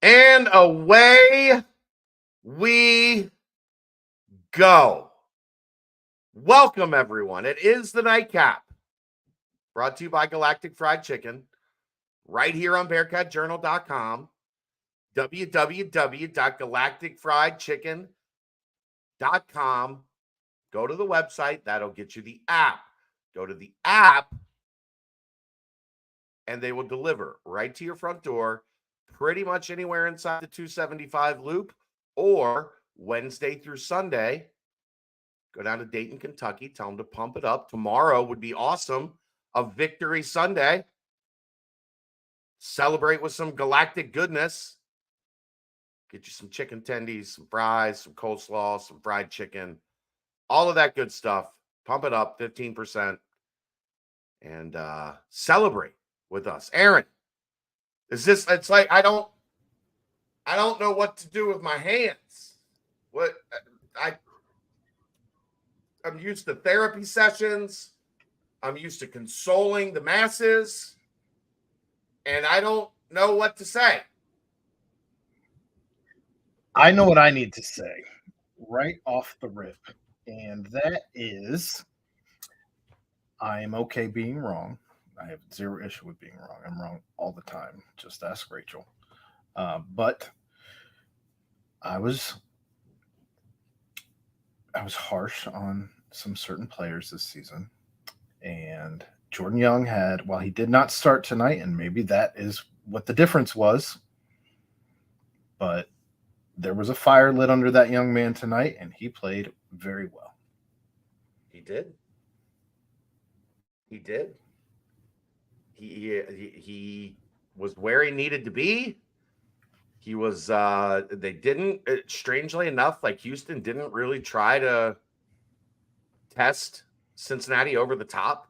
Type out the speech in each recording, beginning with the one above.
And away we go. Welcome, everyone. It is the Nightcap, brought to you by Galactic Fried Chicken, right here on BearcatJournal.com, www.galacticfriedchicken.com. Go to the website. That'll get you the app. Go to the app, and they will deliver right to your front door, pretty much anywhere inside the 275 loop, or Wednesday through Sunday. Go down to Dayton, Kentucky. Tell them to pump it up. Tomorrow would be awesome. A Victory Sunday. Celebrate with some Galactic goodness. Get you some chicken tendies, some fries, some coleslaw, some fried chicken. All of that good stuff. Pump it up 15%. And celebrate with us. Aaron, is this, it's like I don't know what to do with my hands. I'm used to therapy sessions. I'm used to consoling the masses, and I don't know what to say. I know what I need to say right off the rip, and that is I am okay being wrong. I have zero issue with being wrong. I'm wrong all the time. Just ask Rachel. But I was harsh on some certain players this season. And Jordan Young while he did not start tonight, and maybe that is what the difference was, but there was a fire lit under that young man tonight, and he played very well. He did. He was where he needed to be. He was, strangely enough, like Houston didn't really try to test Cincinnati over the top.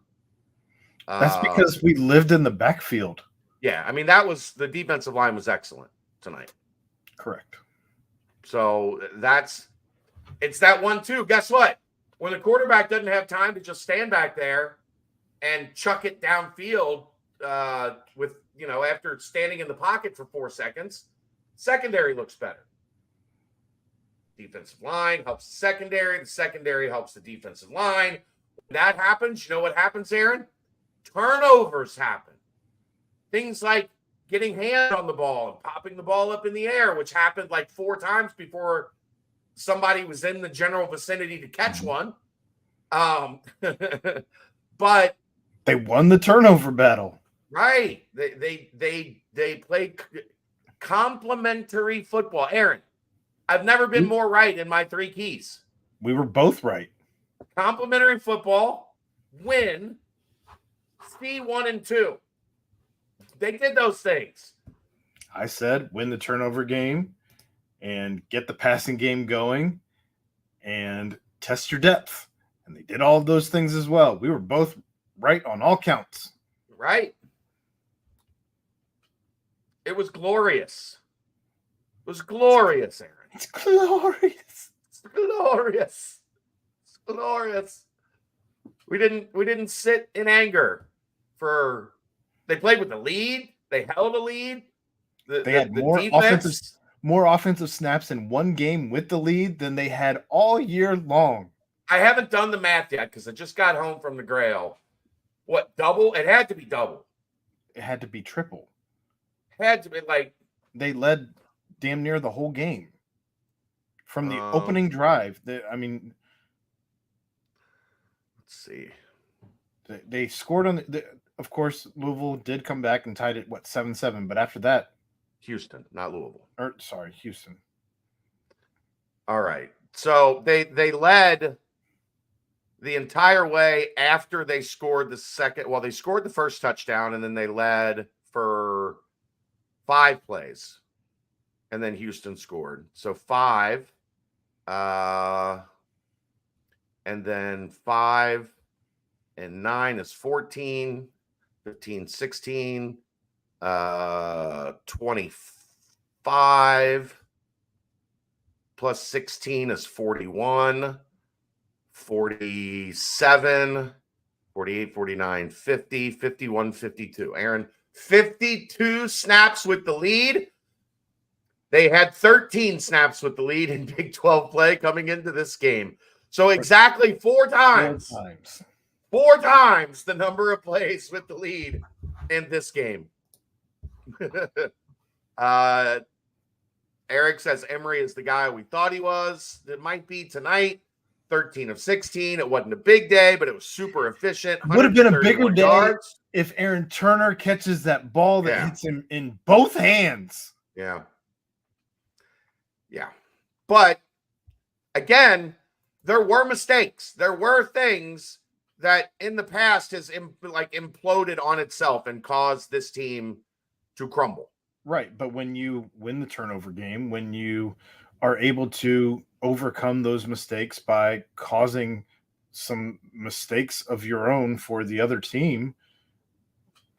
That's because we lived in the backfield. Yeah, I mean, the defensive line was excellent tonight. Correct. So it's that 1-2. Guess what? When the quarterback doesn't have time to just stand back there and chuck it downfield after standing in the pocket for 4 seconds, secondary looks better. Defensive line helps the secondary. The secondary helps the defensive line. When that happens, you know what happens, Aaron? Turnovers happen. Things like getting hand on the ball and popping the ball up in the air, which happened like 4 times before somebody was in the general vicinity to catch one. But they won the turnover battle. Right. They played complementary football. Aaron, I've never been more right in my 3 keys. We were both right. Complementary football, win, C1 and 2. They did those things. I said win the turnover game and get the passing game going and test your depth. And they did all of those things as well. We were both right on all counts. Right. It was glorious. It was glorious, Aaron. It's glorious. It's glorious. It's glorious. We didn't sit in anger they played with the lead. They held a lead. They had more offensive snaps in one game with the lead than they had all year long. I haven't done the math yet because I just got home from the Grail. What, double? It had to be double. It had to be triple. Had to be like they led damn near the whole game from the opening drive. Let's see. They scored on of course, Louisville did come back and tied it 7-7, but after that, Houston, not Louisville. Houston. All right. So they led the entire way after they scored the second. Well, they scored the first touchdown, and then they led for 5 plays, and then Houston scored. So 5, and then 5 and 9 is 14, 15, 16, 25 plus 16 is 41, 47, 48, 49, 50, 51, 52. Aaron, 52 snaps with the lead. They had 13 snaps with the lead in Big 12 play coming into this game. So exactly 4 times. 4 times. 4 times the number of plays with the lead in this game. Eric says Emory is the guy we thought he was. It might be tonight. 13 of 16. It wasn't a big day, but it was super efficient. Would have been a bigger 131 day yards. if Aaron Turner catches that ball that Yeah. hits him in both hands. Yeah. Yeah. But again, there were mistakes. There were things that in the past has imploded on itself and caused this team to crumble. Right. But when you win the turnover game, when you are able to overcome those mistakes by causing some mistakes of your own for the other team,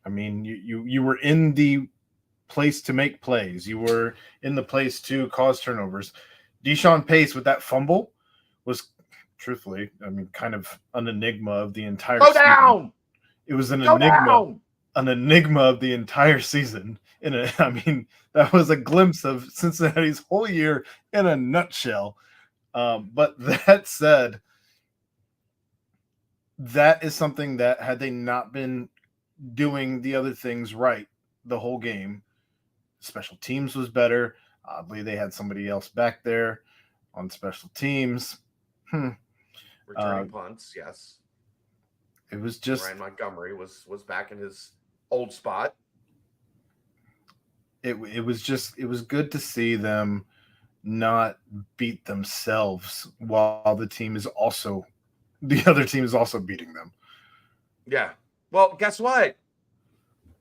I mean, you were in the place to make plays. You were in the place to cause turnovers. Deshaun Pace with that fumble was, truthfully, I mean, kind of an enigma of the entire Go season. down. It was an Go enigma. down. An enigma of the entire season. I mean, that was a glimpse of Cincinnati's whole year in a nutshell. But that said, that is something that had they not been doing the other things right the whole game, special teams was better. Oddly, they had somebody else back there on special teams. Returning punts, yes. It was just Ryan Montgomery was back in his old spot. It was good to see them not beat themselves while the other team is also beating them. Yeah. Well, guess what?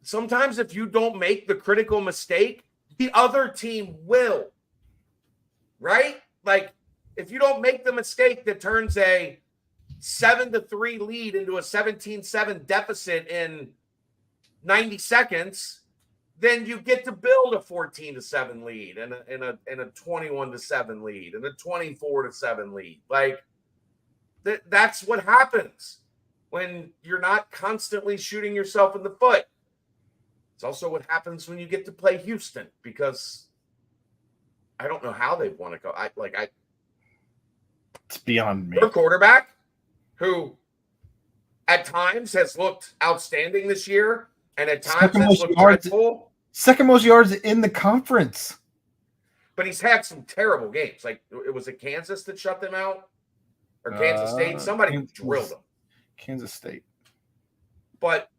Sometimes if you don't make the critical mistake, the other team will. Right? Like, if you don't make the mistake that turns a 7-3 lead into a 17-7 deficit in 90 seconds, then you get to build a 14-7 lead and a 21-7 lead and a 24-7 lead. Like, that's what happens when you're not constantly shooting yourself in the foot. It's also what happens when you get to play Houston, because I don't know how they want to go. It's beyond me. Their quarterback, who at times has looked outstanding this year and at times has looked dreadful. Second most yards in the conference. But he's had some terrible games. Like, it was at Kansas that shut them out? Or Kansas State? Somebody drilled them. Kansas State. But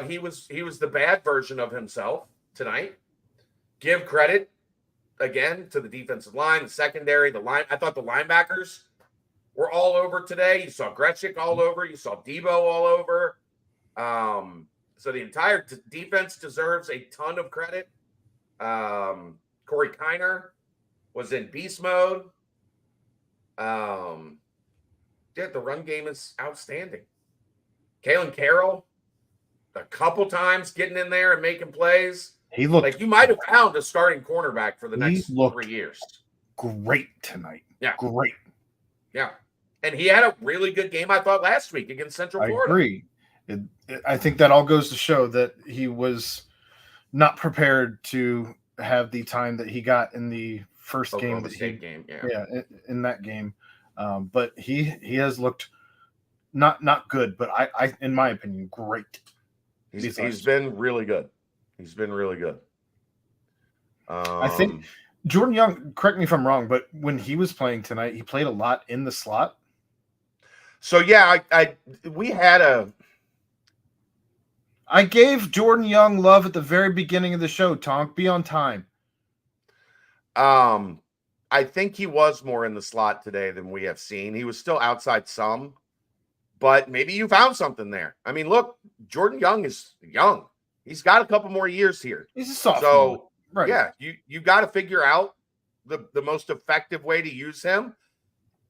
he was the bad version of himself tonight. Give credit again to the defensive line, the secondary, the line. I thought the linebackers were all over today. You saw Gretschik all over. You saw Debo all over. So the entire defense deserves a ton of credit. Corey Kiner was in beast mode. The run game is outstanding. Kalen Carroll, a couple times getting in there and making plays. He looked like you might have found a starting cornerback for the next 3 years. Great tonight. Yeah. Great. Yeah. And he had a really good game, I thought, last week against Central Florida. I agree. I think that all goes to show that he was not prepared to have the time that he got in the first Oklahoma game. State game. Yeah, in that game. But he has looked not good, but I in my opinion, great. He's been really good. He's been really good. I think Jordan Young, correct me if I'm wrong, but when he was playing tonight, he played a lot in the slot. So yeah, I gave Jordan Young love at the very beginning of the show, Tonk. Be on time. I think he was more in the slot today than we have seen. He was still outside some, but maybe you found something there. I mean, look, Jordan Young is young. He's got a couple more years here. He's a sophomore. So, right. Yeah, you got to figure out the most effective way to use him.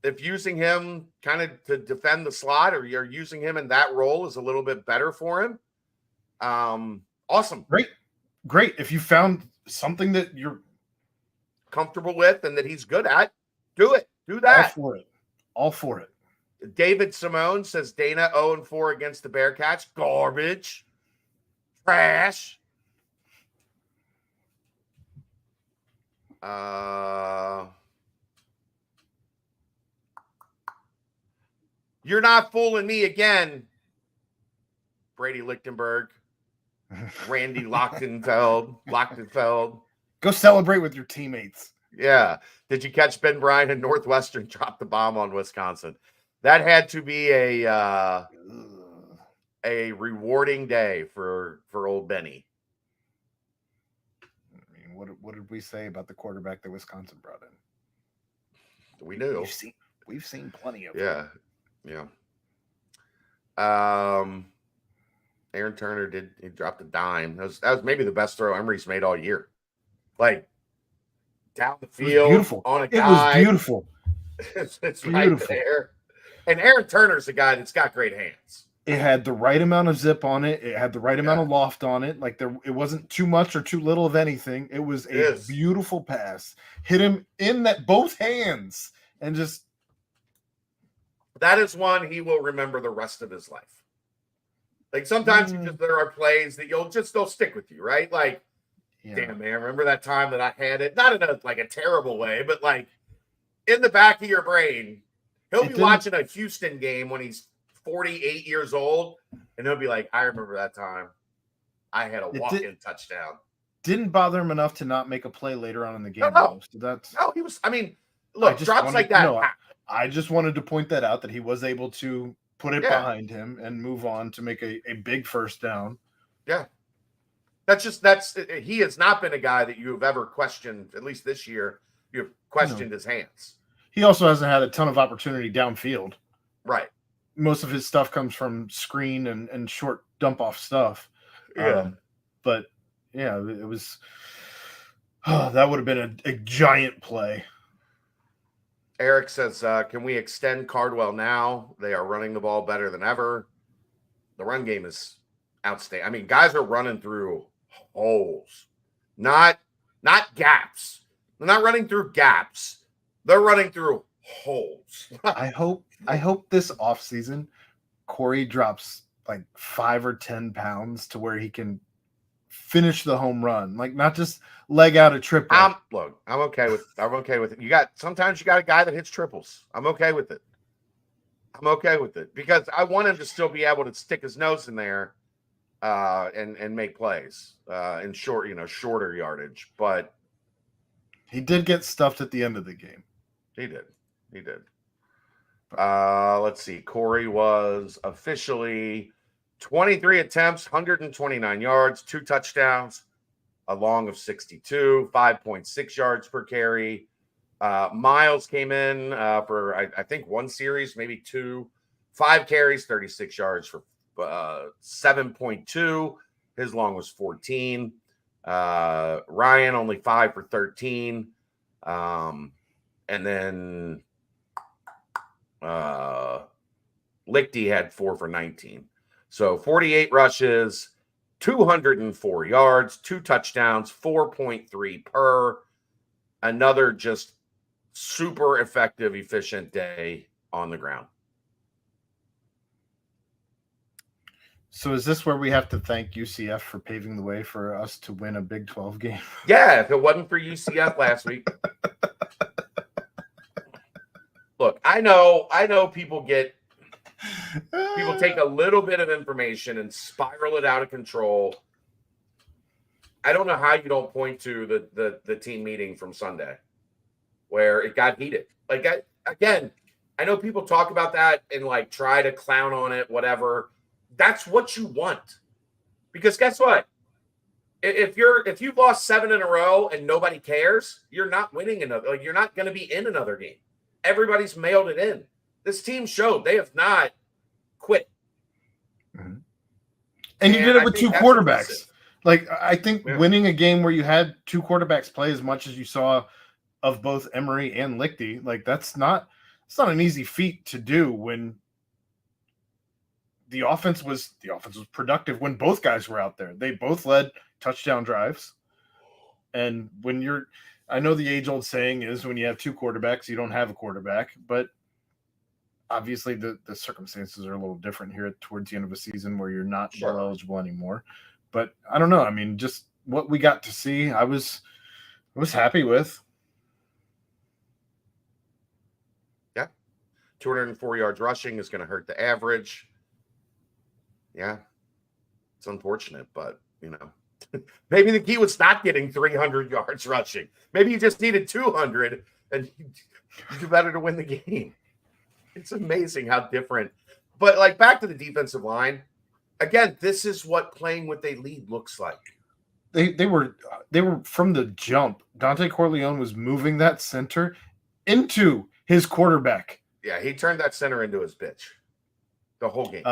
If using him kind of to defend the slot, or you're using him in that role, is a little bit better for him. Awesome. Great. If you found something that you're comfortable with and that he's good at, do it. Do that. All for it. David Simone says Dana 0-4 against the Bearcats. Garbage. Trash. You're not fooling me again, Brady Lichtenberg, Randy Lochtenfeld. Go celebrate with your teammates. Yeah. Did you catch Ben Bryant and Northwestern drop the bomb on Wisconsin? That had to be a rewarding day for old Benny. I mean, what did we say about the quarterback that Wisconsin brought in? We knew. We've seen plenty of them. Yeah. Aaron Turner he dropped a dime. That was maybe the best throw Emory's made all year. Like down the field, beautiful. On a guy. It was beautiful. it's beautiful. Right there. And Aaron Turner's a guy that's got great hands. It had the right amount of zip on it. It had the right amount of loft on it. Like it wasn't too much or too little of anything. It was a beautiful pass. Hit him in both hands and just. That is one he will remember the rest of his life. Like sometimes there are plays that they'll stick with you, right? Like, damn man, remember that time that I had it? Not in a terrible way, but like in the back of your brain. He'll be watching a Houston game when he's 48 years old, and he'll be like, I remember that time I had a walk-in touchdown. Didn't bother him enough to not make a play later on in the game. No, he was. I mean, look, drops like that. No, I just wanted to point that out that he was able to put it behind him and move on to make a big first down. Yeah. He has not been a guy that you have ever questioned, at least this year, you've questioned his hands. He also hasn't had a ton of opportunity downfield. Right. Most of his stuff comes from screen and short dump off stuff. Yeah. But yeah, it was, that would have been a giant play. Eric says, can we extend Cardwell now? They are running the ball better than ever. The run game is outstanding. I mean, guys are running through holes, not gaps. They're not running through gaps. They're running through holes. I hope this offseason Corey drops like 5 or 10 pounds to where he can finish the home run, like not just leg out a triple. I'm okay with it. Sometimes you got a guy that hits triples. I'm okay with it because I want him to still be able to stick his nose in there and make plays in shorter yardage. But he did get stuffed at the end of the game. He did. Let's see. Corey was officially 23 attempts, 129 yards, 2 touchdowns, a long of 62, 5.6 yards per carry. Miles came in for, I think, 1 series, maybe 2, 5 carries, 36 yards for 7.2. His long was 14. Ryan only 5 for 13. And then Lichty had 4 for 19. So 48 rushes, 204 yards, 2 touchdowns, 4.3 per. Another just super effective, efficient day on the ground. So is this where we have to thank UCF for paving the way for us to win a Big 12 game? Yeah, if it wasn't for UCF last week. Look, I know people take a little bit of information and spiral it out of control. I don't know how you don't point to the team meeting from Sunday where it got heated. Like, I know people talk about that and like try to clown on it, whatever. That's what you want. Because guess what? If you've lost 7 in a row and nobody cares, you're not winning another. Like, you're not going to be in another game. Everybody's mailed it in. This team showed they have not quit. Mm-hmm. And you did it with 2 quarterbacks. Impressive. Like, I think winning a game where you had 2 quarterbacks play as much as you saw of both Emory and Lichty, like it's not an easy feat to do when the offense was productive when both guys were out there. They both led touchdown drives. And when I know the age-old saying is when you have 2 quarterbacks, you don't have a quarterback, but obviously the circumstances are a little different here towards the end of a season where you're not bowl eligible anymore. But I don't know. I mean, just what we got to see, I was happy with. 204 yards rushing is going to hurt the average. Yeah, it's unfortunate, but maybe the key was not getting 300 yards rushing. Maybe you just needed 200 and you do better to win the game. It's amazing how different. But like back to the defensive line, again, this is what playing with a lead looks like. They were from the jump. Dante Corleone was moving that center into his quarterback. Yeah, he turned that center into his bitch the whole game.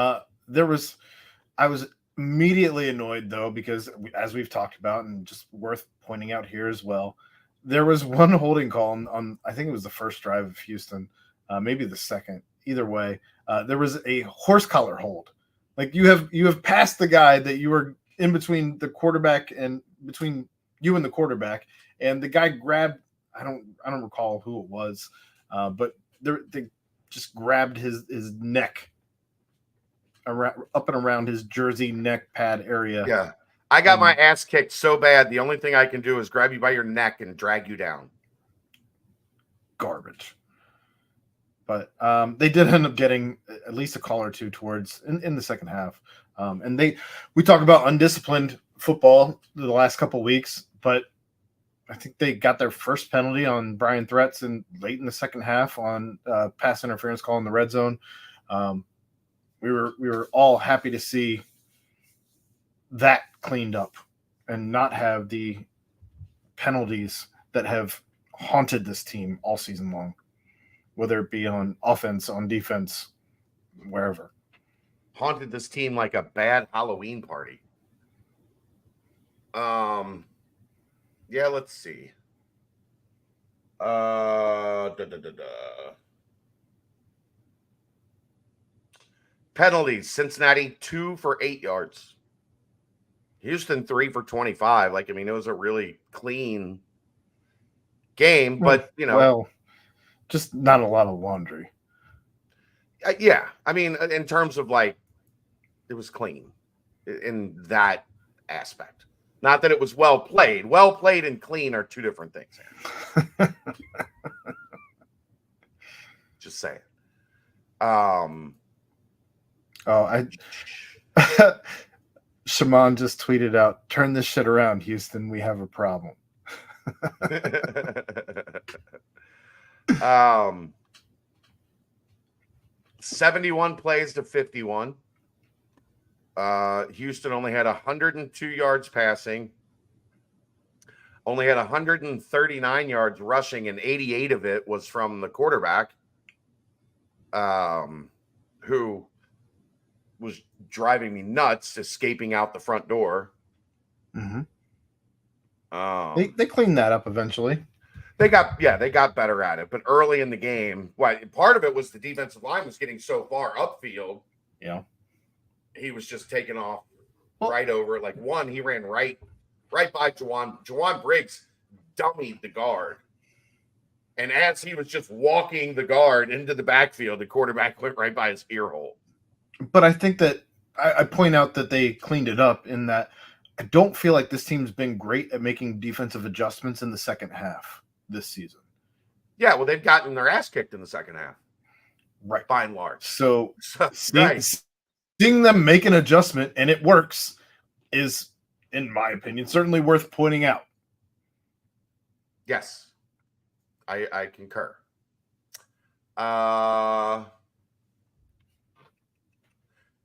I was immediately annoyed though, because as we've talked about, and just worth pointing out here as well, there was one holding call on I think it was the first drive of Houston, maybe the second. Either way, there was a horse collar hold. Like you have passed the guy that you were in between the quarterback and between you and the quarterback, and the guy grabbed. I don't recall who it was, but they just grabbed his neck up and around his jersey neck pad area. Yeah. I got my ass kicked so bad. The only thing I can do is grab you by your neck and drag you down. Garbage. But they did end up getting at least a call or two towards in the second half. And we talk about undisciplined football the last couple of weeks, but I think they got their first penalty on Brian Threats late in the second half on pass interference call in the red zone. We were all happy to see that cleaned up and not have the penalties that have haunted this team all season long, whether it be on offense, on defense, wherever. Haunted this team like a bad Halloween party. Yeah, let's see. Penalties. Cincinnati 2 for 8 yards. Houston 3 for 25. It was a really clean game, but well, just not a lot of laundry. Yeah, I mean, in terms of it was clean in that aspect. Not that it was well played. Well played and clean are two different things. Just saying. Shaman just tweeted out, "Turn this shit around, Houston. We have a problem." 71 plays to 51. Houston only had 102 yards passing, only had 139 yards rushing, and 88 of it was from the quarterback, who was driving me nuts, escaping out the front door. Mm-hmm. They cleaned that up eventually. They got better at it, but early in the game, part of it was the defensive line was getting so far upfield. Yeah. He was just taking off right over it. He ran right by Jawan. Jawan Briggs dummied the guard. And as he was just walking the guard into the backfield, the quarterback went right by his ear hole. But I think that I point out that they cleaned it up in that I don't feel like this team's been great at making defensive adjustments in the second half this season. Yeah, well, they've gotten their ass kicked in the second half. Right. By and large. So seeing them make an adjustment and it works is, in my opinion, certainly worth pointing out. Yes. I concur.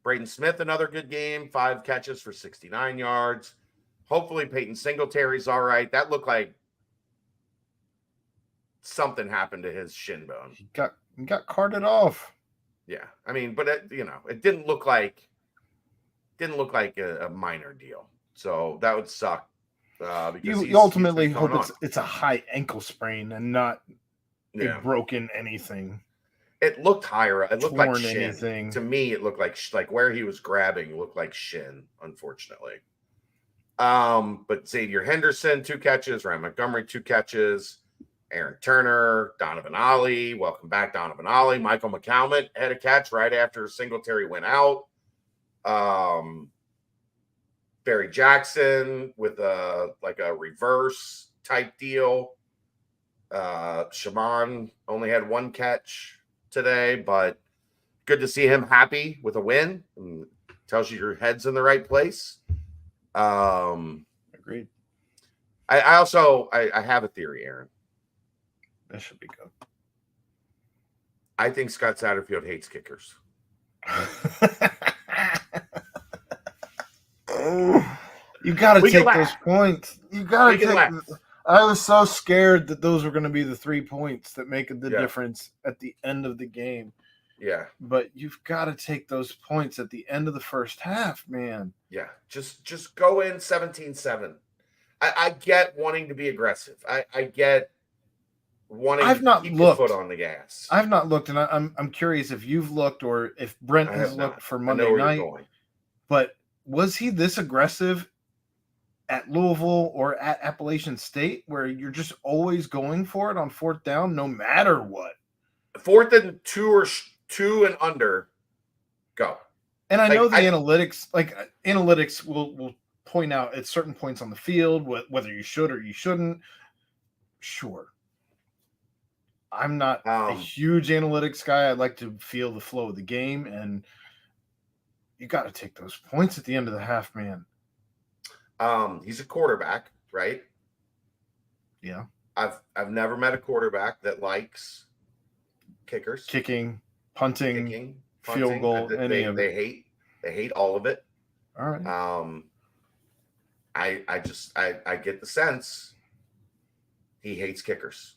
Braden Smith, another good game. 5 catches for 69 yards. Hopefully Peyton Singletary's all right. That looked like something happened to his shin bone. He got carted off. Yeah, I mean, but it didn't look like a minor deal. So that would suck. Because you ultimately hope it's a high ankle sprain and not a broken anything. It looked higher. It looked like shin. Anything. To me, it looked like where he was grabbing looked like shin, unfortunately. But Xavier Henderson, 2 catches. Ryan Montgomery, 2 catches. Aaron Turner, Donovan Ollie. Welcome back, Donovan Ollie. Michael McCalmont had a catch right after Singletary went out. Barry Jackson with a reverse type deal. Shaman only had 1 catch. today, but good to see him happy with a win. And tells you your head's in the right place. Agreed. I also have a theory, Aaron. That should be good. I think Scott Satterfield hates kickers. You got to We can take those laugh. points. You got We to can take. laugh. I was so scared that those were going to be the 3 points that make the Yeah. difference at the end of the game. Yeah. But you've got to take those points at the end of the first half, man. Yeah. Just go in 17-7. I get wanting to be aggressive. I get wanting I've to not keep looked. your foot on the gas. I've not looked, and I'm curious if you've looked or if Brent I has have looked not. for I know Monday where night. you're going. But was he this aggressive at Louisville or at Appalachian State, where you're just always going for it on fourth down, no matter what? 4th and 2 or 2 and under, go. And I Like, know the analytics will point out at certain points on the field whether you should or you shouldn't. Sure. I'm not a huge analytics guy. I like to feel the flow of the game, and you got to take those points at the end of the half, man. He's a quarterback, right? Yeah. I've never met a quarterback that likes kickers, Kicking, punting, field goal, any of it. They hate all of it. All right. I get the sense he hates kickers.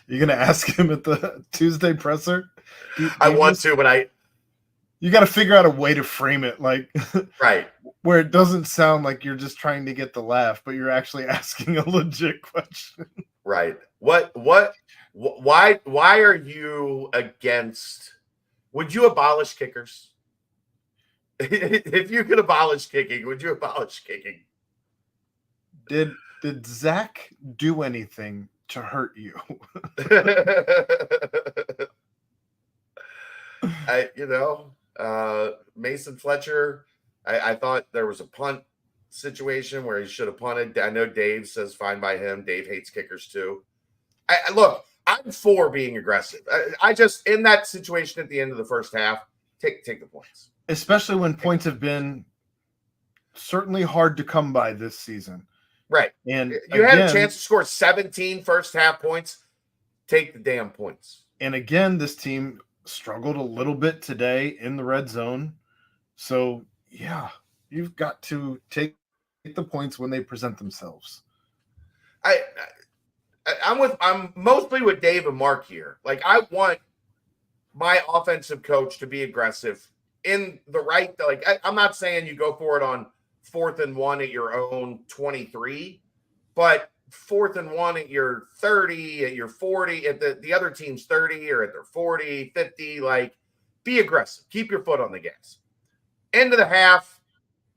You're gonna ask him at the Tuesday presser? I want to, but you got to figure out a way to frame it, like right, where it doesn't sound like you're just trying to get the laugh, but you're actually asking a legit question. Right. Why are you against? Would you abolish kickers? If you could abolish kicking, would you abolish kicking? Did Zach do anything to hurt you? Mason Fletcher, I thought there was a punt situation where he should have punted. I know Dave says fine by him. Dave hates kickers too. Look, I'm for being aggressive. I just, in that situation at the end of the first half, take the points. Especially when points have been certainly hard to come by this season. Right. And you had a chance to score 17 first half points. Take the damn points. And again, this team struggled a little bit today in the red zone. So, yeah, you've got to take the points when they present themselves. I'm mostly with Dave and Mark here. Like, I want my offensive coach to be aggressive in the right. Like, I'm not saying you go for it on 4th and 1 at your own 23, but 4th and 1 at your 30, at your 40, at the other team's 30 or at their 40, 50. Like, be aggressive. Keep your foot on the gas. End of the half,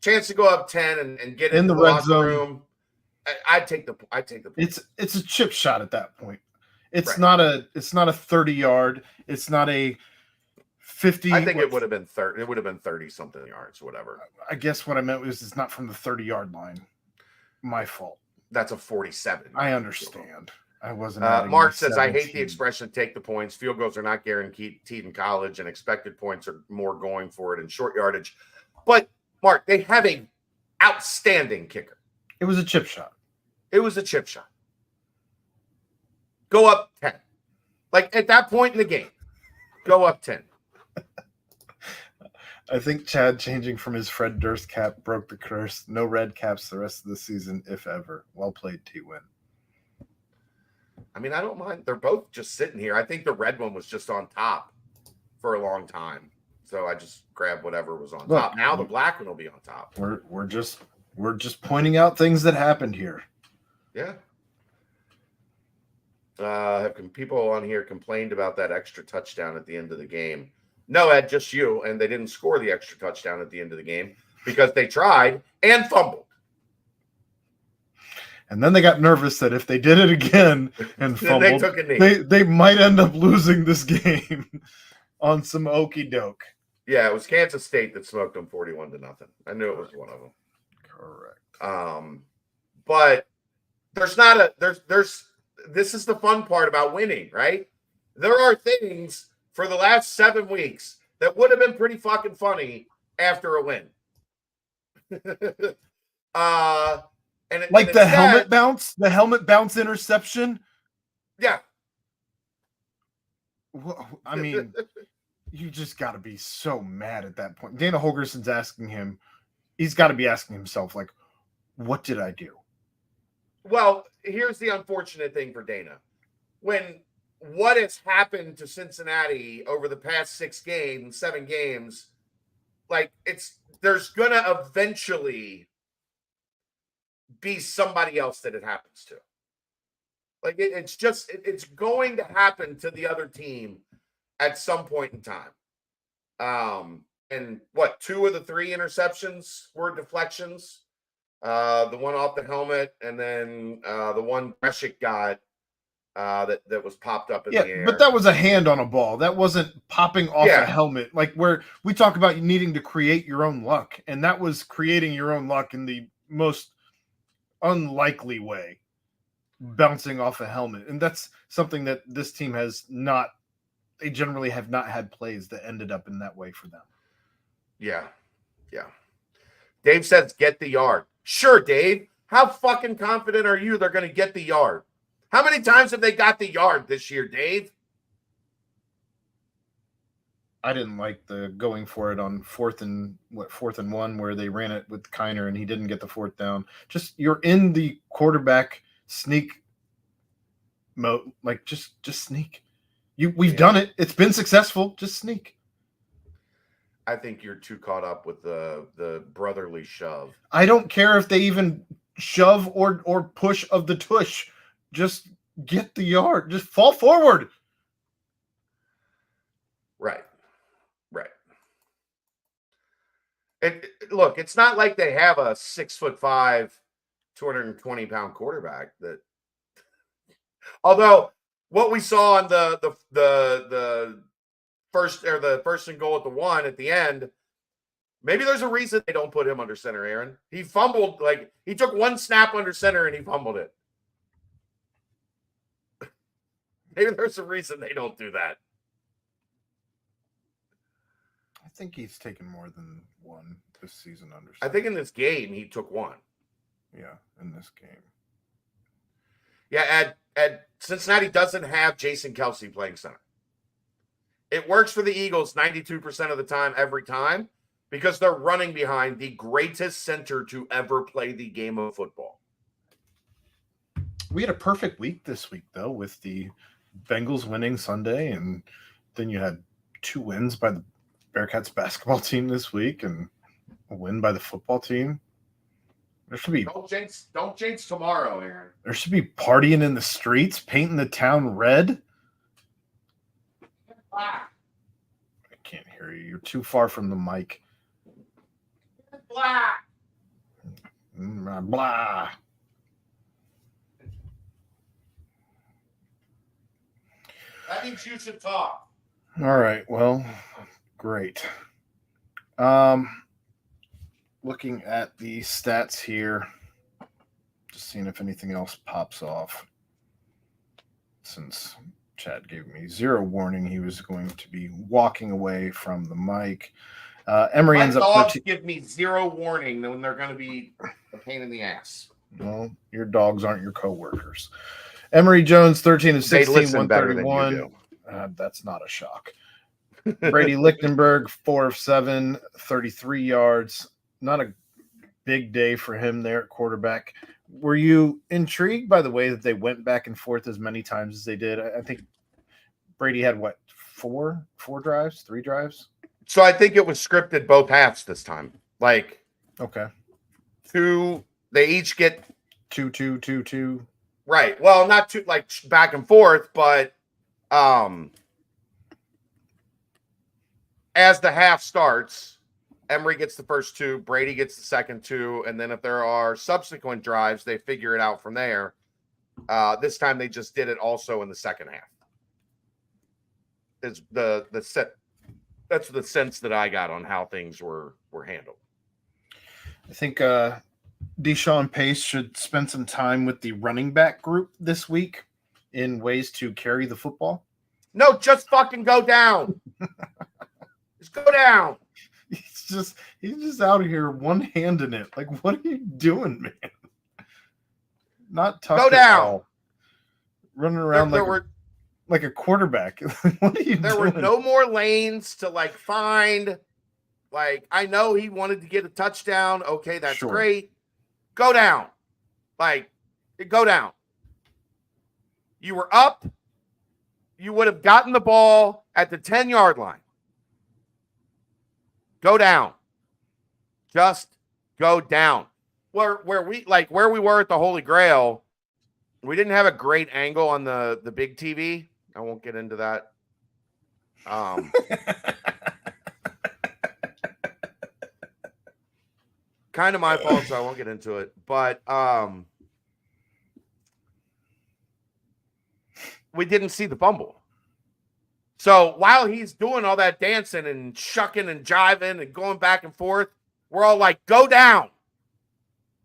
chance to go up 10 and get in the red locker zone room. I'd take the points. It's a chip shot at that point. It's Right. not a 30-yard. It's not a 50. I think it would have been 30. It would have been 30 something yards, whatever. I guess what I meant was it's not from the 30-yard line. My fault. That's a 47. I understand. I wasn't. Mark says, I hate the expression take the points. Field goals are not guaranteed in college, and expected points are more going for it in short yardage. But, Mark, they have an outstanding kicker. It was a chip shot. It was a chip shot. Go up 10. Like, at that point in the game, go up 10. I think Chad changing from his Fred Durst cap broke the curse. No red caps the rest of the season, if ever. Well played, T-Win. I mean, I don't mind. They're both just sitting here. I think the red one was just on top for a long time. So I just grabbed whatever was on top. Now the black one will be on top. We're just pointing out things that happened here. Yeah. Have people on here complained about that extra touchdown at the end of the game? No, Ed, just you. And they didn't score the extra touchdown at the end of the game because they tried and fumbled. And then they got nervous that if they did it again and fumbled, they took a knee. They might end up losing this game on some okey doke. Yeah, it was Kansas State that smoked them 41-0. I knew it was one of them. Correct. But there's not this is the fun part about winning, right? there are things for the last 7 weeks that would have been pretty fucking funny after a win. Like the helmet bounce interception. Yeah. I mean, you just got to be so mad at that point. Dana Holgerson's asking him, he's got to be asking himself, like, what did I do? Well, here's the unfortunate thing for Dana. When what has happened to Cincinnati over the past 7 games, like there's gonna eventually be somebody else that it happens to. Like it's going to happen to the other team at some point in time. And what, 2 of the 3 interceptions were deflections? The one off the helmet, and then the one Greshik got that was popped up in the air. But that was a hand on a ball. That wasn't popping off a helmet. Like where we talk about needing to create your own luck, and that was creating your own luck in the most unlikely way, bouncing off a helmet. And that's something that this team has not. They generally have not had plays that ended up in that way for them. Yeah. Dave says, get the yard. Sure, Dave. How fucking confident are you they're going to get the yard? How many times have they got the yard this year, Dave? I didn't like the going for it on 4th and 1 where they ran it with Kiner and he didn't get the 4th down. Just you're in the quarterback sneak mode, like just sneak. We've done it. It's been successful. Just sneak. I think you're too caught up with the brotherly shove. I don't care if they even shove or push of the tush. Just get the yard. Just fall forward. Right. And look, it's not like they have a 6'5", 220-pound quarterback. That, although what we saw on the first and goal at the 1 at the end, maybe there's a reason they don't put him under center. Aaron, he fumbled. Like he took 1 snap under center and he fumbled it. Maybe there's a reason they don't do that. I think he's taken more than 1 this season under center. I think in this game he took 1. Yeah, in this game. Yeah, Cincinnati doesn't have Jason Kelce playing center. It works for the Eagles 92% of the time, every time, because they're running behind the greatest center to ever play the game of football. We had a perfect week this week, though, with the Bengals winning Sunday, and then you had 2 wins by the Bearcats basketball team this week and a win by the football team. There should be don't jinx tomorrow, Aaron. There should be partying in the streets, painting the town red. Blah. I can't hear you. You're too far from the mic. Blah. Blah. That means you should talk. All right. Well, great. Looking at the stats here, just seeing if anything else pops off. Since Chad gave me 0 warning, he was going to be walking away from the mic. Emory ends up. Dogs give me 0 warning when they're going to be a pain in the ass. Well, your dogs aren't your coworkers. Emory Jones, 13 of 16, 131. That's not a shock. Brady Lichtenberg, 4 of 7, 33 yards. Not a big day for him there at quarterback. Were you intrigued by the way that they went back and forth as many times as they did? I think Brady had, 3 drives? So I think it was scripted both halves this time. Like, okay. 2, they each get 2, 2, 2, 2. Right. Well, not too like back and forth, but as the half starts, Emory gets the first 2, Brady gets the second 2, and then if there are subsequent drives, they figure it out from there. This time they just did it also in the second half. Is the set. That's the sense that I got on how things were handled. I think Deshaun Pace should spend some time with the running back group this week in ways to carry the football. No, just fucking go down. Just go down. He's just out here one-handing it. Like, what are you doing, man? Not tucked Go down. at all. Running around like a quarterback. What are you doing? There were no more lanes to like find. Like, I know he wanted to get a touchdown. Okay, that's great. Go down. Like, go down. You were up. You would have gotten the ball at the 10-yard line. Go down. Just go down. Where we were at the Holy Grail, we didn't have a great angle on the big TV. I won't get into that. Kind of my fault, so I won't get into it. But we didn't see the fumble. So while he's doing all that dancing and shucking and jiving and going back and forth, we're all like, go down.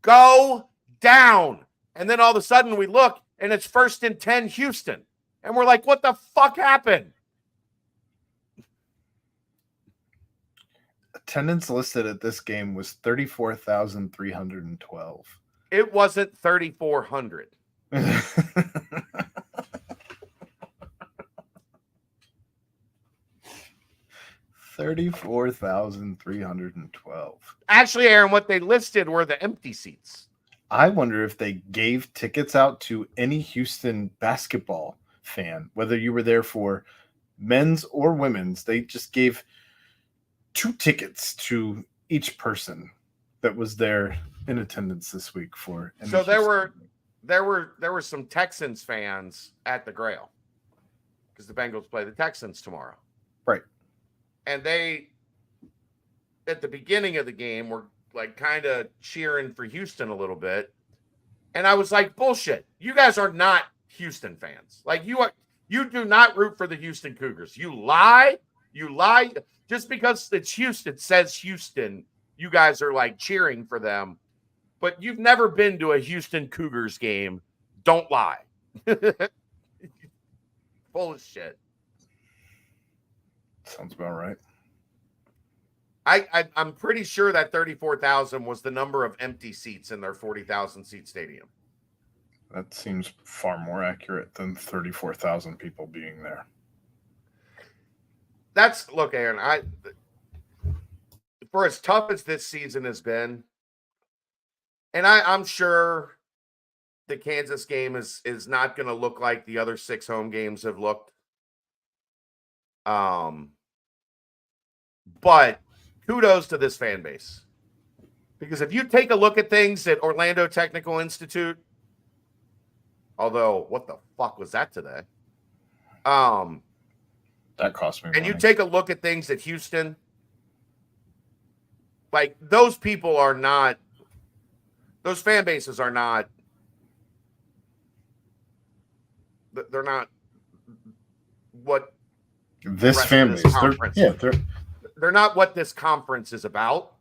Go down. And then all of a sudden we look and it's 1st and 10 Houston. And we're like, what the fuck happened? Attendance listed at this game was 34,312. It wasn't 3,400. 34,312. Actually, Aaron, what they listed were the empty seats. I wonder if they gave tickets out to any Houston basketball fan, whether you were there for men's or women's. They just gave 2 tickets to each person that was there in attendance this week for. So there were some Texans fans at the Grail because the Bengals play the Texans tomorrow. Right. And they, at the beginning of the game, were like kind of cheering for Houston a little bit. And I was like, bullshit. You guys are not Houston fans. Like, you do not root for the Houston Cougars. You lie. Just because it's Houston, says Houston, you guys are like cheering for them. But you've never been to a Houston Cougars game. Don't lie. Full of shit. Sounds about right. I'm pretty sure that 34,000 was the number of empty seats in their 40,000 seat stadium. That seems far more accurate than 34,000 people being there. Look, Aaron, for as tough as this season has been, and I'm sure the Kansas game is not going to look like the other 6 home games have looked. But kudos to this fan base. Because if you take a look at things at Orlando Technical Institute, although what the fuck was that today? That cost me money. And you take a look at things at Houston, like those people are not, those fan bases are not, they're not what this fan base, they're not what this conference is about.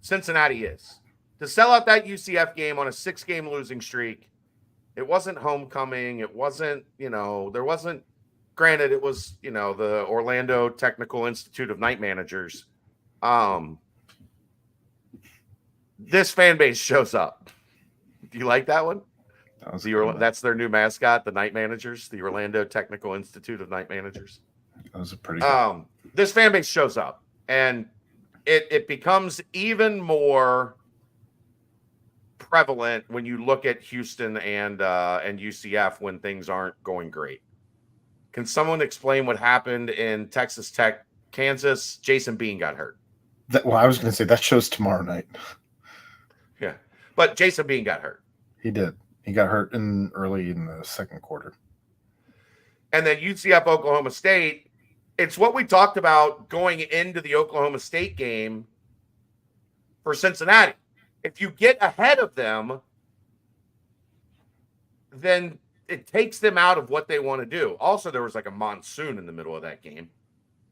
Cincinnati is. To sell out that UCF game on a 6-game losing streak, it wasn't homecoming. It wasn't, there wasn't, granted, it was, the Orlando Technical Institute of Night Managers. This fan base shows up. Do you like that one? That's their new mascot, the Night Managers, the Orlando Technical Institute of Night Managers. That was a pretty good. This fan base shows up, and it becomes even more prevalent when you look at Houston and UCF when things aren't going great. Can someone explain what happened in Texas Tech, Kansas? Jason Bean got hurt. I was going to say that show's tomorrow night. Yeah, but Jason Bean got hurt. He did. He got hurt early in the second quarter. And then UCF Oklahoma State, it's what we talked about going into the Oklahoma State game for Cincinnati. If you get ahead of them, then it takes them out of what they want to do. Also, there was like a monsoon in the middle of that game.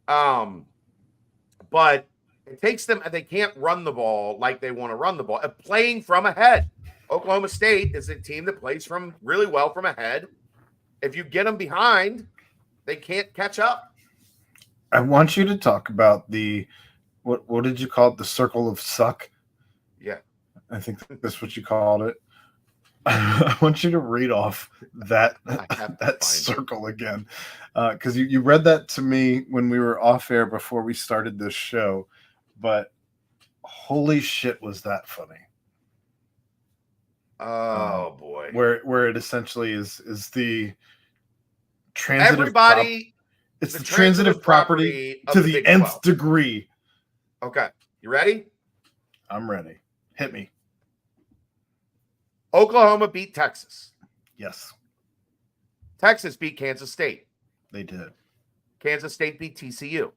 But it takes them, they can't run the ball like they want to run the ball. Playing from ahead. Oklahoma State is a team that plays from really well from ahead. If you get them behind, They can't catch up. I want you to talk about the what did you call it? The circle of suck. Yeah. I think that's what you called it. I want you to read off that circle again, because you read that to me when we were off air before we started this show, but holy shit, was that funny! Oh boy, where it essentially is the transitive everybody. It's the transitive property to the nth degree. Okay, you ready? I'm ready. Hit me. Oklahoma beat Texas. Yes. Texas beat Kansas State. They did. Kansas State beat TCU.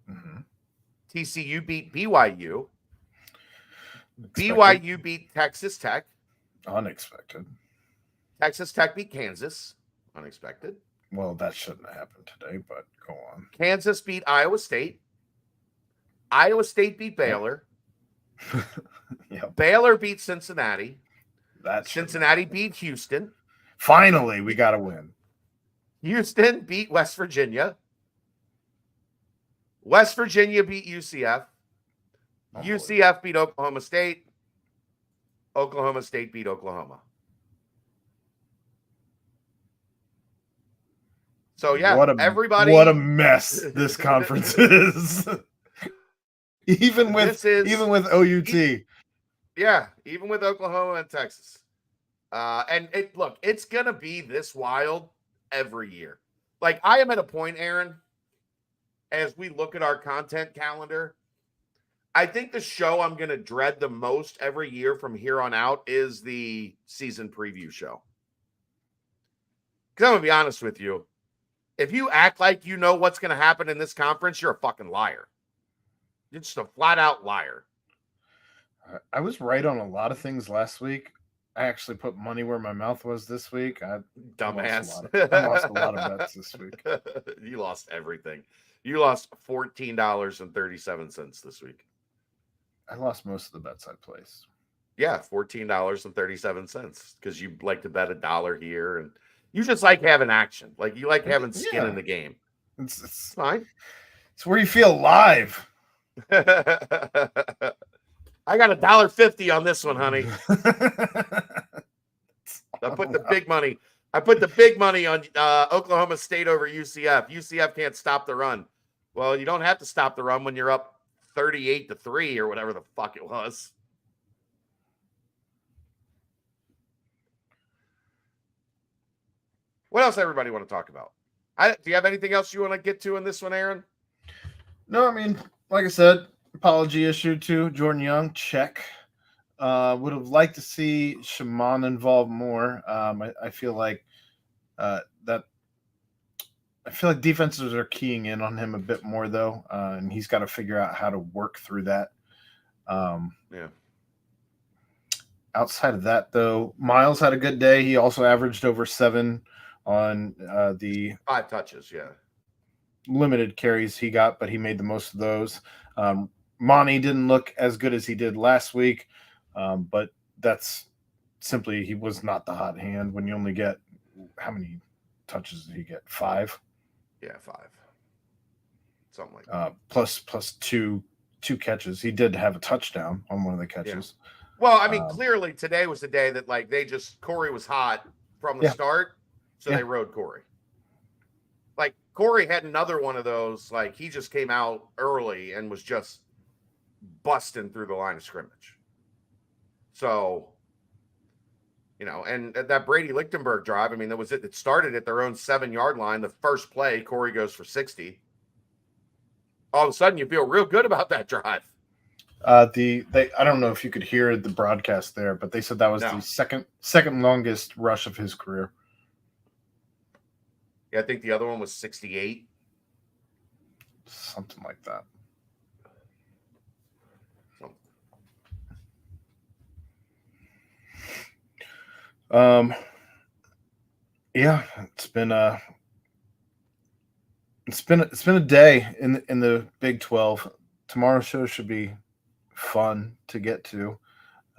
Mm-hmm. TCU beat BYU. BYU beat Texas Tech. Unexpected. Texas Tech beat Kansas. Unexpected. Well, that shouldn't have happened today, but go on. Kansas beat Iowa State. Iowa State beat Baylor. Yep. Baylor beat Cincinnati. That Cincinnati beat Houston. Finally, we got to win. Houston beat West Virginia. West Virginia beat UCF. UCF beat Oklahoma State. Oklahoma State beat Oklahoma. So yeah, everybody. What a mess this conference is. even with OUT. Yeah, even with Oklahoma and Texas. And it's gonna be this wild every year. Like, I am at a point, Aaron, as we look at our content calendar, I think the show I'm gonna dread the most every year from here on out is the season preview show. Because I'm gonna be honest with you. If you act like you know what's going to happen in this conference, you're a fucking liar. You're just a flat out liar. I was right on a lot of things last week. I actually put money where my mouth was this week. Dumbass. I lost a lot of bets this week. You lost everything. You lost $14.37 this week. I lost most of the bets I placed. Yeah, $14.37 because you like to bet $1 here, and you just like having action. Like, you like having skin in the game. It's fine. It's where you feel alive. I got $1.50 on this one, honey. I put the big money. I put the big money on Oklahoma State over UCF. UCF can't stop the run. Well, you don't have to stop the run when you're up 38-3 or whatever the fuck it was. What else everybody want to talk about? Do you have anything else you want to get to in this one, Aaron? No, I mean, like I said, apology issue to Jordan Young. Check. Would have liked to see Shaman involved more. I feel like defenses are keying in on him a bit more, though, and he's got to figure out how to work through that. Yeah. Outside of that, though, Miles had a good day. He also averaged over 7 on the 5 touches, yeah. Limited carries he got, but he made the most of those. Monty didn't look as good as he did last week, but that's simply he was not the hot hand when you only get how many touches did he get? 5? Yeah, 5. Something like that. Plus two catches. He did have a touchdown on one of the catches. Yeah. Well, I mean, clearly today was the day that Corey was hot from the start, so they rode Corey. Like, Corey had another one of those, like, he just came out early and was just busting through the line of scrimmage. So, and that Brady Lichtenberg drive, I mean, it started at their own 7-yard line. The first play, Corey goes for 60. All of a sudden, you feel real good about that drive. I don't know if you could hear the broadcast there, but they said that was the second longest rush of his career. Yeah, I think the other one was 68. Something like that. Yeah, it's been a day in the Big 12. Tomorrow's show should be fun to get to.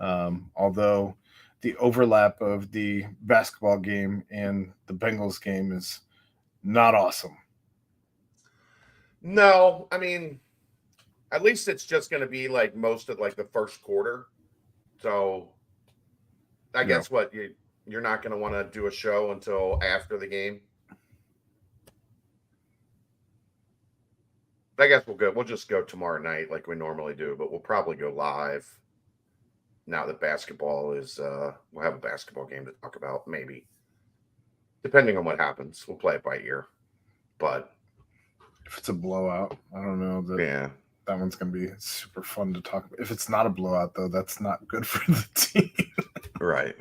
Although the overlap of the basketball game and the Bengals game is not awesome. No, I mean, at least it's just going to be like most of like the first quarter. So I guess what you're not going to want to do a show until after the game. I guess we'll just go tomorrow night like we normally do, but we'll probably go live now that basketball is we'll have a basketball game to talk about, maybe. Depending on what happens. We'll play it by ear. But if it's a blowout, I don't know that that one's gonna be super fun to talk about. If it's not a blowout though, that's not good for the team. Right.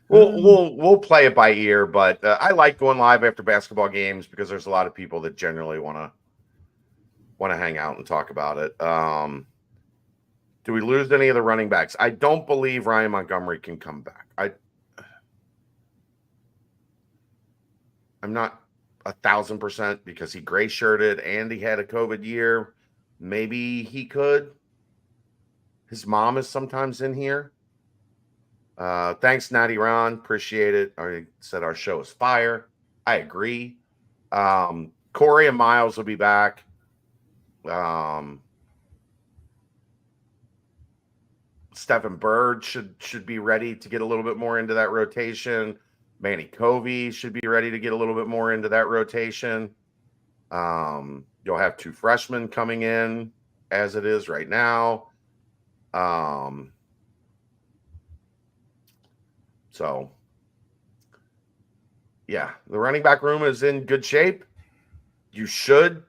We'll play it by ear, but I like going live after basketball games because there's a lot of people that generally want to hang out and talk about it. Do we lose any of the running backs? I don't believe Ryan Montgomery can come back. I'm not 1,000% because he gray shirted and he had a COVID year. Maybe he could. His mom is sometimes in here. Thanks, Natty Ron. Appreciate it. I said our show is fire. I agree. Corey and Miles will be back. Stephen Bird should be ready to get a little bit more into that rotation. Manny Covey should be ready to get a little bit more into that rotation. You'll have 2 freshmen coming in as it is right now. So, yeah, the running back room is in good shape. You should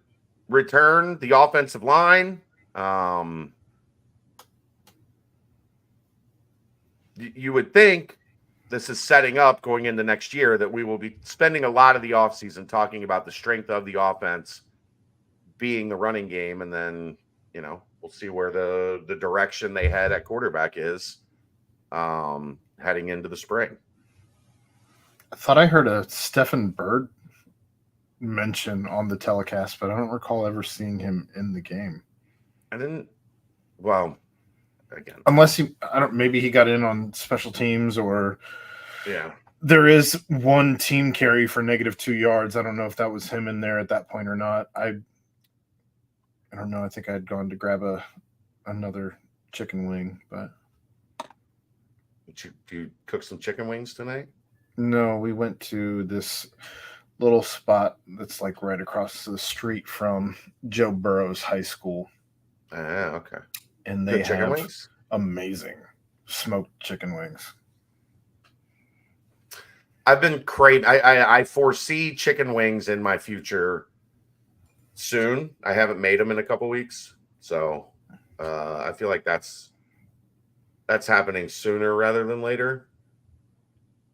return the offensive line. You would think this is setting up going into next year that we will be spending a lot of the offseason talking about the strength of the offense being the running game. And then, we'll see where the direction they head at quarterback is heading into the spring. I thought I heard a Stephen Bird mention on the telecast, but I don't recall ever seeing him in the game. I didn't. Well, again, unless maybe he got in on special teams or yeah. There is one team carry for -2 yards. I don't know if that was him in there at that point or not. I don't know. I think I had gone to grab another chicken wing, but do you cook some chicken wings tonight? No, we went to this little spot that's like right across the street from Joe Burrow's high school. Okay. And they have wings? Amazing smoked chicken wings. I've been craving. I foresee chicken wings in my future soon. I haven't made them in a couple weeks, so I feel like that's happening sooner rather than later.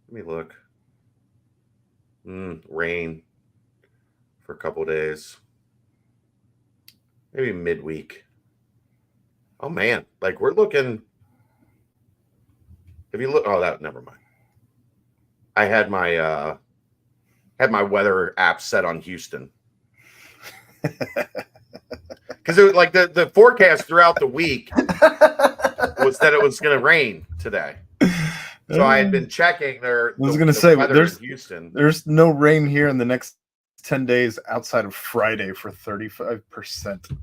Let me look. Rain for a couple days, maybe midweek. Oh man, like we're looking. If you look, never mind. I had my weather app set on Houston because it was like the forecast throughout the week was that it was going to rain today. So I had been checking I was going to say there's Houston. There's no rain here in the next 10 days outside of Friday for 35%.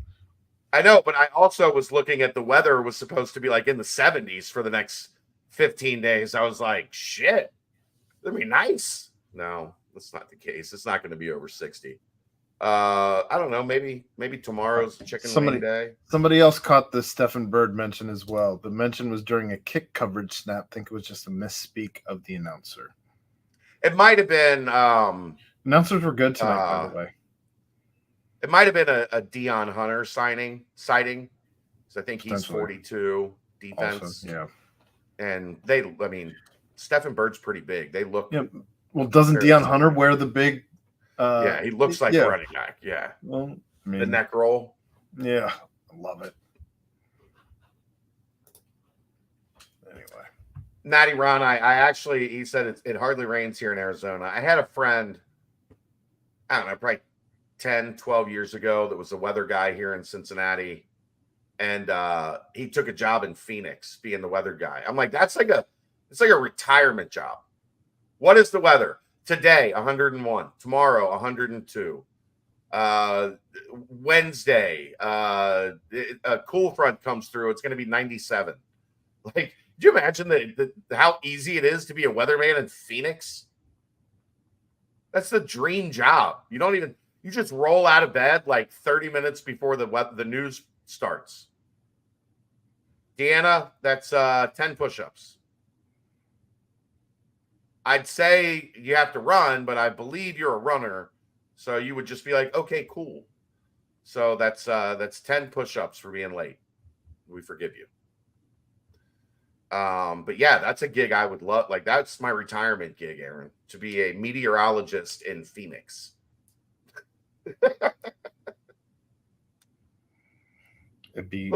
I know, but I also was looking at the weather was supposed to be like in the 70s for the next 15 days. I was like, shit, that'd be nice. No, that's not the case. It's not going to be over 60. I don't know. Maybe tomorrow's chicken wing day. Somebody else caught the Stephen Bird mention as well. The mention was during a kick coverage snap. I think it was just a misspeak of the announcer. It might have been. Announcers were good tonight, by the way. It might have been a Dion Hunter sighting. So I think he's 42 defense. Also, yeah. And Stephen Bird's pretty big. They look. Yeah. Well, doesn't Dion Hunter wear the big? Yeah, he looks like a running back. Yeah. Well, the neck roll. Yeah, I love it. Anyway. Natty Ron, he said it hardly rains here in Arizona. I had a friend, I don't know, probably 10, 12 years ago that was a weather guy here in Cincinnati. And he took a job in Phoenix being the weather guy. I'm like, it's like a retirement job. What is the weather? Today, 101. Tomorrow, 102. Wednesday, a cool front comes through. It's going to be 97. Like, could you imagine how easy it is to be a weatherman in Phoenix? That's the dream job. You just roll out of bed like 30 minutes before the news starts. Deanna, that's 10 push-ups. I'd say you have to run, but I believe you're a runner. So you would just be like, okay, cool. So that's 10 push-ups for being late. We forgive you. But yeah, that's a gig I would love. Like, that's my retirement gig, Aaron, to be a meteorologist in Phoenix. It'd be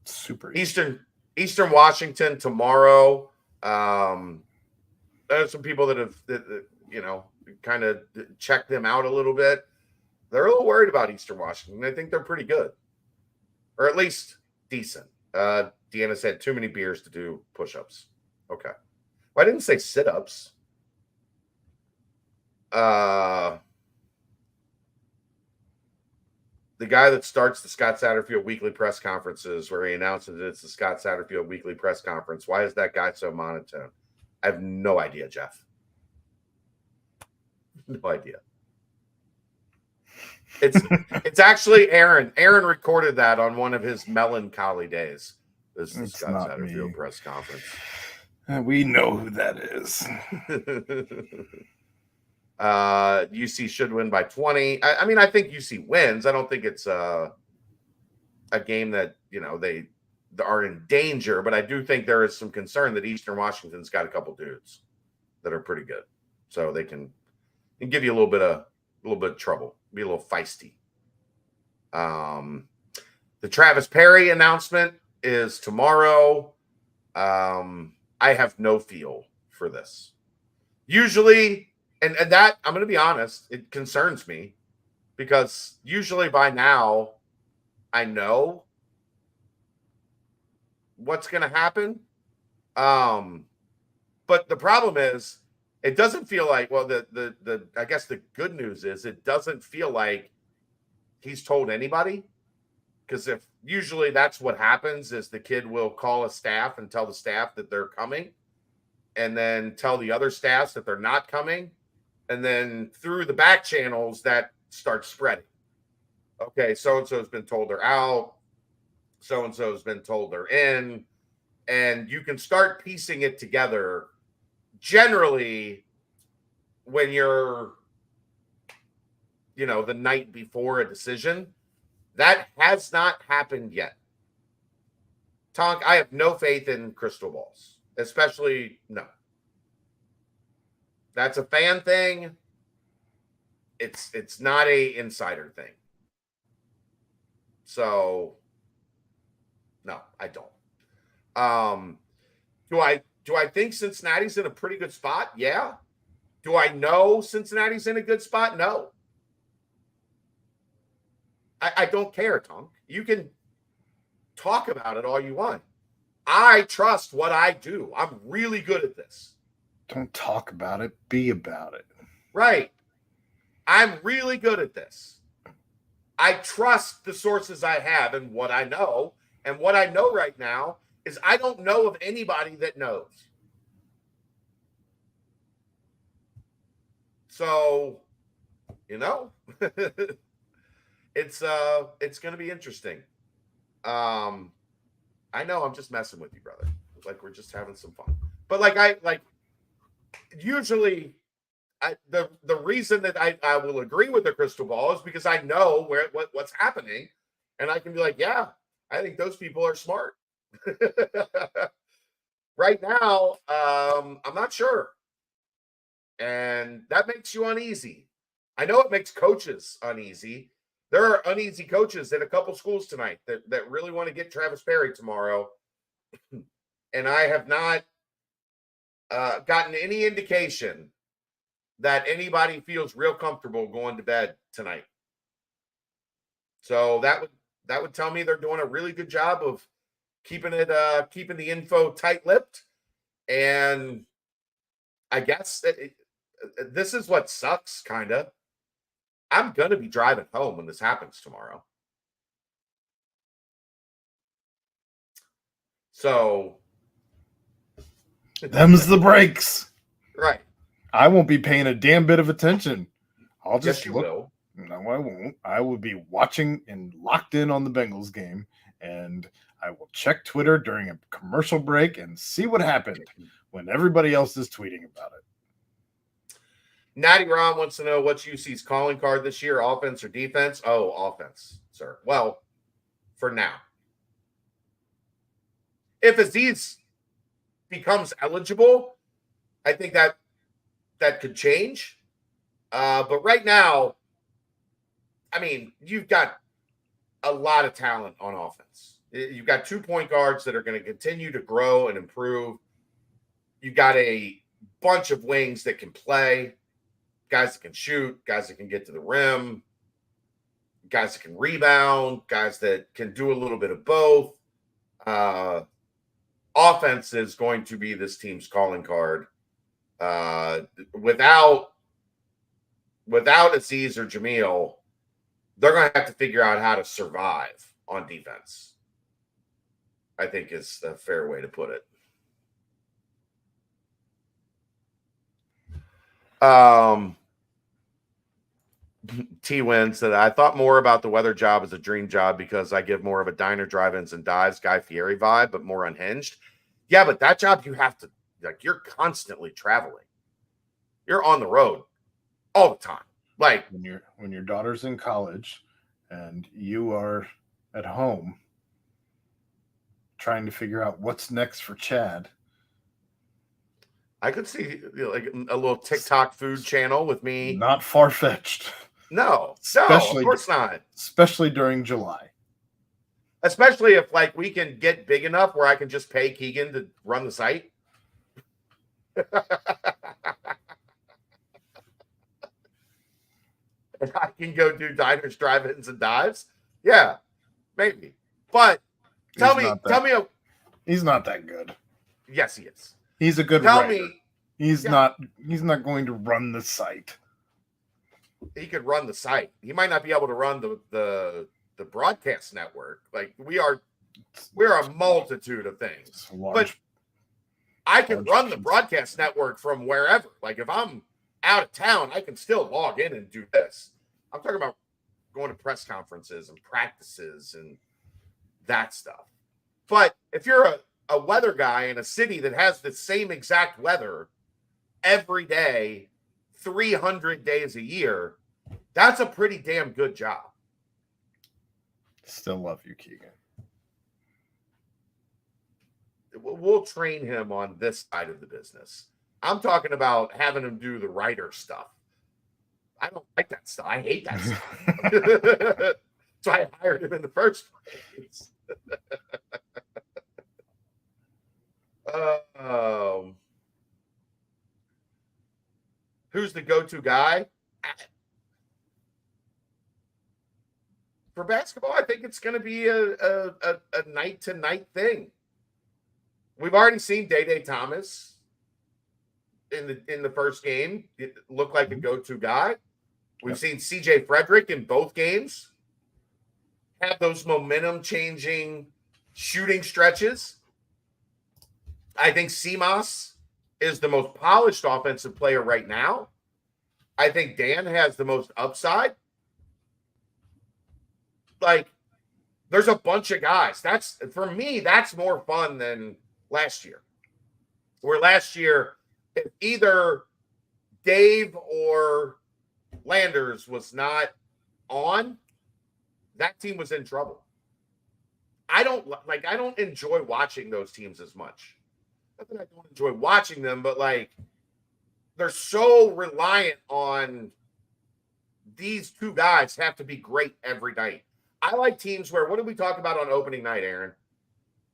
super Eastern Washington tomorrow. There's some people that have kind of checked them out a little bit. They're a little worried about Eastern Washington. I think they're pretty good, or at least decent. Deanna said too many beers to do push-ups. Okay. Well, I didn't say sit-ups. The guy that starts the Scott Satterfield weekly press conferences, where he announces it's the Scott Satterfield weekly press conference. Why is that guy so monotone? I have no idea, Jeff. No idea. It's actually Aaron. Aaron recorded that on one of his melancholy days. This is the Scott Satterfield press conference. We know who that is. UC should win by 20. I mean, I think UC wins. I don't think it's a game that, they are in danger, but I do think there is some concern that Eastern Washington's got a couple dudes that are pretty good. So they can give you a little bit of trouble, be a little feisty. The Travis Perry announcement is tomorrow. I have no feel for this. Usually, and that, I'm going to be honest, it concerns me because usually by now I know what's going to happen. But the problem is, it doesn't feel like, well, I guess the good news is it doesn't feel like he's told anybody, because if usually that's what happens is the kid will call a staff and tell the staff that they're coming, and then tell the other staffs that they're not coming, and then through the back channels that starts spreading. Okay, so-and-so has been told they're out, so-and-so has been told they're in, and you can start piecing it together. Generally, when you're, the night before a decision, that has not happened yet. Tonk, I have no faith in crystal balls, especially no. That's a fan thing. It's not a insider thing. So, no, I don't. Do I think Cincinnati's in a pretty good spot? Yeah. Do I know Cincinnati's in a good spot? No. I don't care, Tom. You can talk about it all you want. I trust what I do. I'm really good at this. Don't talk about it. Be about it. Right. I'm really good at this. I trust the sources I have and what I know. And what I know right now is I don't know of anybody that knows. So, it's going to be interesting. I know I'm just messing with you, brother. Like, we're just having some fun. But usually the reason that I will agree with the crystal ball is because I know what's happening, and I can be like, yeah, I think those people are smart. Right now, I'm not sure. And that makes you uneasy. I know it makes coaches uneasy. There are uneasy coaches at a couple schools tonight that really want to get Travis Perry tomorrow. And I have not gotten any indication that anybody feels real comfortable going to bed tonight. So that would tell me they're doing a really good job of keeping the info tight-lipped. And I guess this is what sucks, kind of. I'm going to be driving home when this happens tomorrow. So. Them's the breaks. Right. I won't be paying a damn bit of attention. I'll just Yes, you look. will. No, I won't. I will be watching and locked in on the Bengals game, and I will check Twitter during a commercial break and see what happened when everybody else is tweeting about it. Natty Ron wants to know what's UC's calling card this year, offense or defense? Oh, offense, sir. Well, for now. If Aziz becomes eligible, I think that could change. But right now, I mean, you've got a lot of talent on offense. You've got 2 point guards that are going to continue to grow and improve. You've got a bunch of wings that can play, guys that can shoot, guys that can get to the rim, guys that can rebound, guys that can do a little bit of both. Offense is going to be this team's calling card. Without Aziz or Jamil, they're going to have to figure out how to survive on defense, I think is a fair way to put it. T-Win said, I thought more about the weather job as a dream job because I give more of a diner, drive-ins, and dives Guy Fieri vibe, but more unhinged. Yeah, but that job you have to, like, you're constantly traveling. You're on the road all the time. Like when your daughter's in college and you are at home trying to figure out what's next for Chad. I could see like a little TikTok food channel with me. Not far-fetched. No, of course not. Especially during July. Especially if like we can get big enough where I can just pay Keegan to run the site. And I can go do diners, drive-ins, and dives. Yeah, maybe. But tell me, he's not that good. Yes, he is. He's a good Tell writer. me, he's not going to run the site. He could run the site. He might not be able to run the broadcast network. Like we're a multitude of things. But I can run the broadcast network from wherever. Like if I'm out of town, I can still log in and do this. I'm talking about going to press conferences and practices and that stuff. But if you're a weather guy in a city that has the same exact weather every day, 300 days a year, that's a pretty damn good job. Still love you, Keegan. We'll train him on this side of the business. I'm talking about having him do the writer stuff. I don't like that stuff. I hate that stuff. So I hired him in the first place. Who's the go-to guy? For basketball, I think it's going to be a night-to-night thing. We've already seen Day Thomas in the first game look like a go-to guy. We've seen CJ Frederick in both games have those momentum-changing shooting stretches. I think Simas is the most polished offensive player right now. I think Dan has the most upside. Like, there's a bunch of guys. That's, for me, that's more fun than last year. Where last year, if either Dave or Landers was not on, that team was in trouble. I don't enjoy watching those teams as much. Not that I don't enjoy watching them, but like they're so reliant on these two guys have to be great every night. I like teams where, what did we talk about on opening night, Aaron?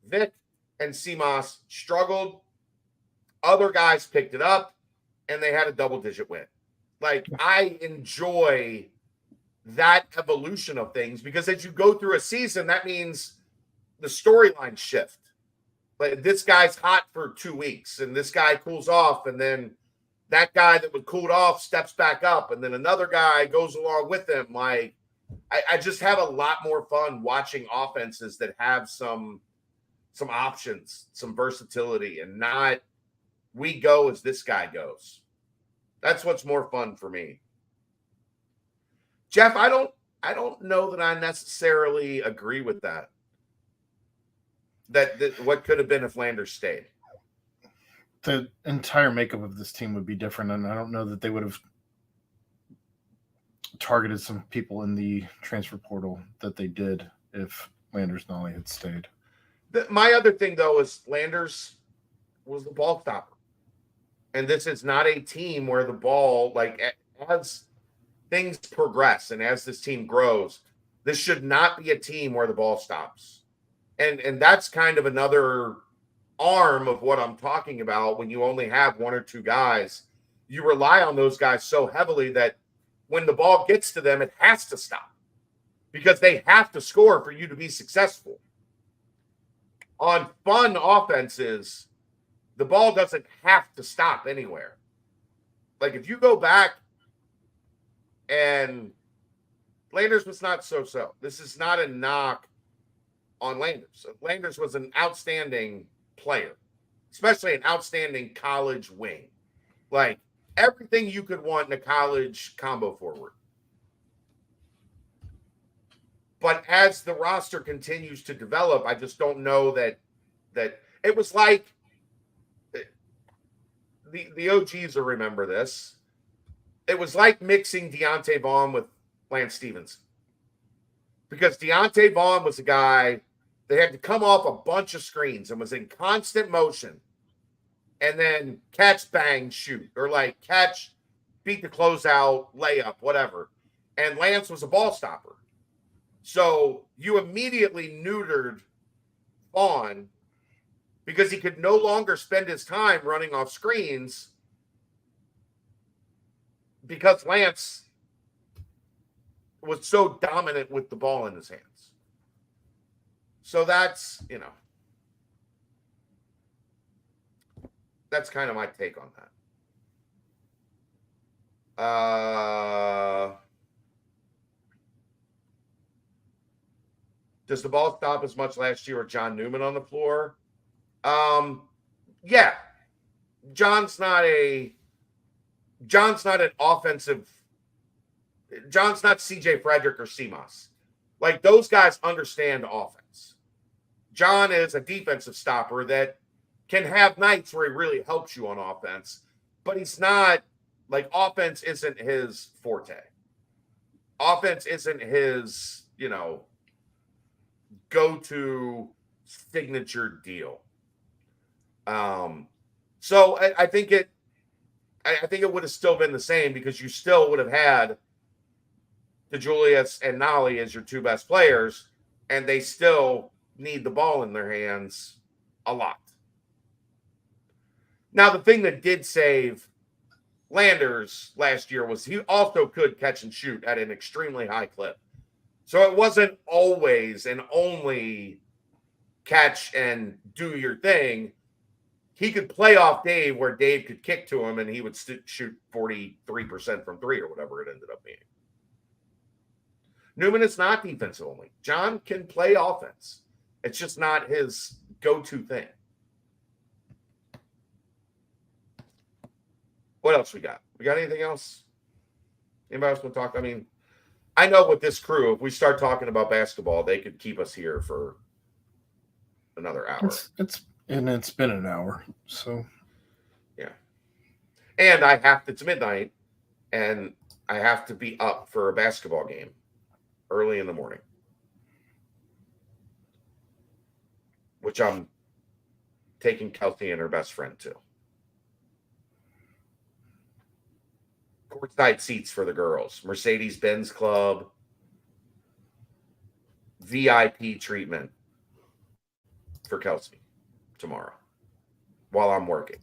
Vic and Simas struggled. Other guys picked it up, and they had a double-digit win. Like, I enjoy that evolution of things because as you go through a season, that means the storyline shift. Like, this guy's hot for 2 weeks, and this guy cools off, and then that guy that was cooled off steps back up, and then another guy goes along with him. Like, I just have a lot more fun watching offenses that have some options, some versatility, and not we go as this guy goes. That's what's more fun for me. Jeff, I don't know that I necessarily agree with that. That what could have been if Landers stayed. The entire makeup of this team would be different, and I don't know that they would have targeted some people in the transfer portal that they did if Landers Nolly had stayed. My other thing, though, is Landers was the ball stopper. And this is not a team where the ball, like, as things progress and as this team grows, this should not be a team where the ball stops. And that's kind of another arm of what I'm talking about. When you only have one or two guys, you rely on those guys so heavily that when the ball gets to them, it has to stop because they have to score for you to be successful. On fun offenses, the ball doesn't have to stop anywhere. Like, if you go back and Landers was not so-so. This is not a knock on Landers. Landers was an outstanding player, especially an outstanding college wing. Like, everything you could want in a college combo forward. But as the roster continues to develop, I just don't know that it was like the OGs will remember this. It was like mixing Deontay Vaughn with Lance Stevenson. Because Deontay Vaughn was a guy that had to come off a bunch of screens and was in constant motion and then catch, bang, shoot, or like catch, beat the closeout, layup, whatever. And Lance was a ball stopper. So you immediately neutered Vaughn because he could no longer spend his time running off screens because Lance was so dominant with the ball in his hands. So that's, that's kind of my take on that. Does the ball stop as much last year with John Newman on the floor? Yeah. John's not an offensive. John's not CJ Frederick or CMOS. Like, those guys understand offense. John is a defensive stopper that can have nights where he really helps you on offense, but he's not, like, offense isn't his forte. Offense isn't his, go-to signature deal. So I think it would have still been the same because you still would have had DeJulius and Nolly as your two best players, and they still need the ball in their hands a lot. Now, the thing that did save Landers last year was he also could catch and shoot at an extremely high clip. So it wasn't always and only catch and do your thing. He could play off Dave where Dave could kick to him and he would shoot 43% from three or whatever it ended up being. Newman is not defensive only. John can play offense. It's just not his go-to thing. What else we got? We got anything else? Anybody else want to talk? I mean, I know with this crew, if we start talking about basketball, they could keep us here for another hour. It's been an hour, so yeah. And it's midnight, and I have to be up for a basketball game early in the morning, which I'm taking Kelsey and her best friend to. Courtside seats for the girls, Mercedes-Benz Club, VIP treatment for Kelsey tomorrow while I'm working.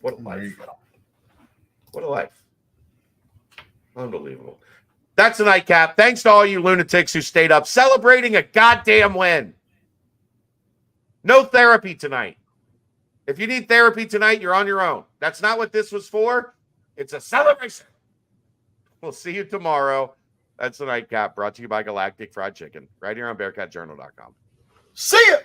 What a life. What a life. Unbelievable. That's a nightcap. Thanks to all you lunatics who stayed up celebrating a goddamn win. No therapy tonight. If you need therapy tonight, you're on your own. That's not what this was for. It's a celebration. We'll see you tomorrow. That's the Nightcap, brought to you by Galactic Fried Chicken, right here on BearcatJournal.com. See ya!